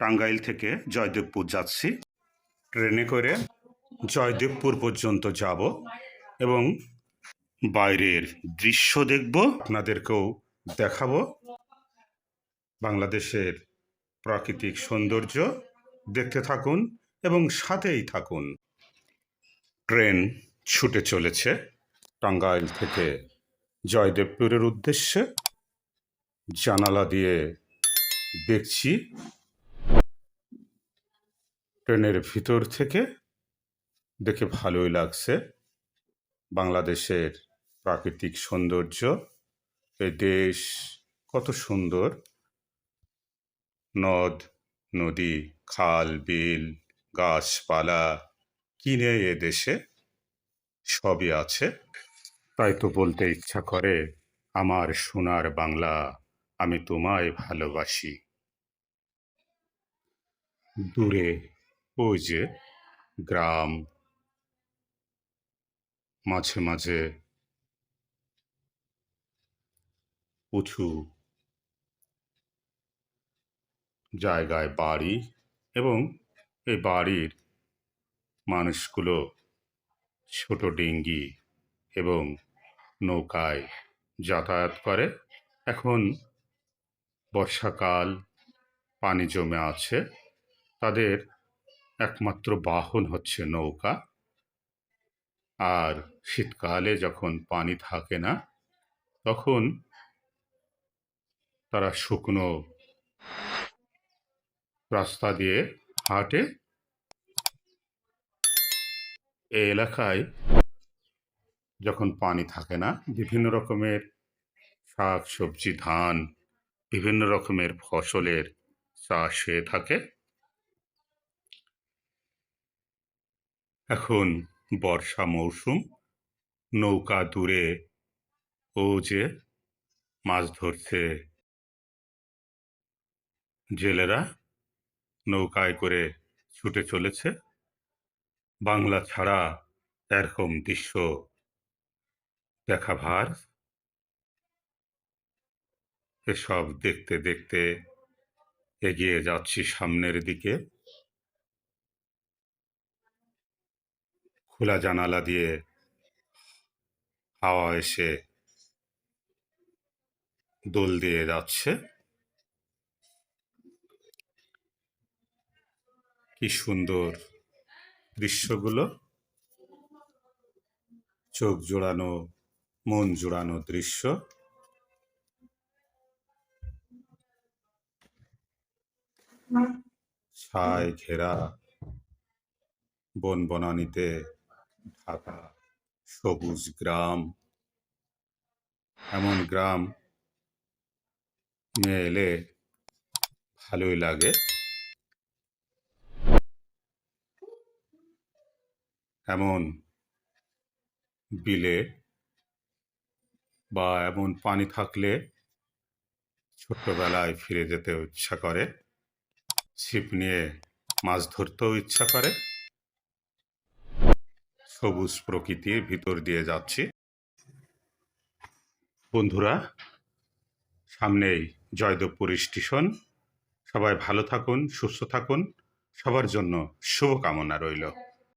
টাঙ্গাইল থেকে জয়দেবপুর যাচ্ছি। ট্রেনে করে জয়দেবপুর পর্যন্ত যাব এবং বাইরের দৃশ্য দেখব, আপনাদেরকেও দেখাবো বাংলাদেশের প্রাকৃতিক সৌন্দর্য। দেখতে থাকুন এবং সাথেই থাকুন। ট্রেন ছুটে চলেছে টাঙ্গাইল থেকে জয়দেবপুরের উদ্দেশ্যে। জানালা দিয়ে দেখছি ট্রেনের ভিতর থেকে, দেখে ভালোই লাগছে। বাংলাদেশের প্রাকৃতিক সৌন্দর্য, এই দেশ কত সুন্দর। নদ নদী, খাল বিল, গাছপালা, কি নেই এ দেশে? সবই আছে। তাই তো বলতে ইচ্ছা করে, আমার সোনার বাংলা, আমি তোমায় ভালোবাসি। দূরে ওই যে গ্রাম, মাঝে মাঝে উঁচু জায়গায় বাড়ি, এবং এই বাড়ির মানুষগুলো ছোট ডিঙ্গি এবং নৌকায় যাতায়াত করে। এখন বর্ষাকাল, পানি জমে আছে, তাদের একমাত্র বাহন হচ্ছে নৌকা। আর শীতকালে যখন পানি থাকে না, তখন তারা শুকনো রাস্তা দিয়ে হাঁটে। এই এলাকায় যখন পানি থাকে না, বিভিন্ন রকমের শাক সবজি, ধান, বিভিন্ন রকমের ফসলের চাষ হয়ে থাকে। এখন বর্ষা মৌসুম, নৌকা দূরে ও যে মাছ ধরছে জেলেরা, নৌকায় করে ছুটে চলেছে। বাংলা ছাড়া এরকম দৃশ্য দেখা ভার। এসব দেখতে দেখতে এগিয়ে যাচ্ছি সামনের দিকে। খোলা জানালা দিয়ে হাওয়া এসে দোল দিয়ে যাচ্ছে। কি সুন্দর দৃশ্যগুলো, চোখ জোড়ানো, মন জোড়ানো দৃশ্য। ছায় ঘেরা বন বনানীতে ঢাকা সবুজ গ্রাম। এমন গ্রাম এলে ভালোই লাগে। এমন বিলে বা এমন পানি থাকলে ছোট্টবেলায় ফিরে যেতে ইচ্ছা করে, ছিপ নিয়ে মাছ ধরতেও ইচ্ছা করে। সবুজ প্রকৃতির ভিতর দিয়ে যাচ্ছি। বন্ধুরা, সামনেই জয়দেবপুর স্টেশন। সবাই ভালো থাকুন, সুস্থ থাকুন, সবার জন্য শুভকামনা রইল।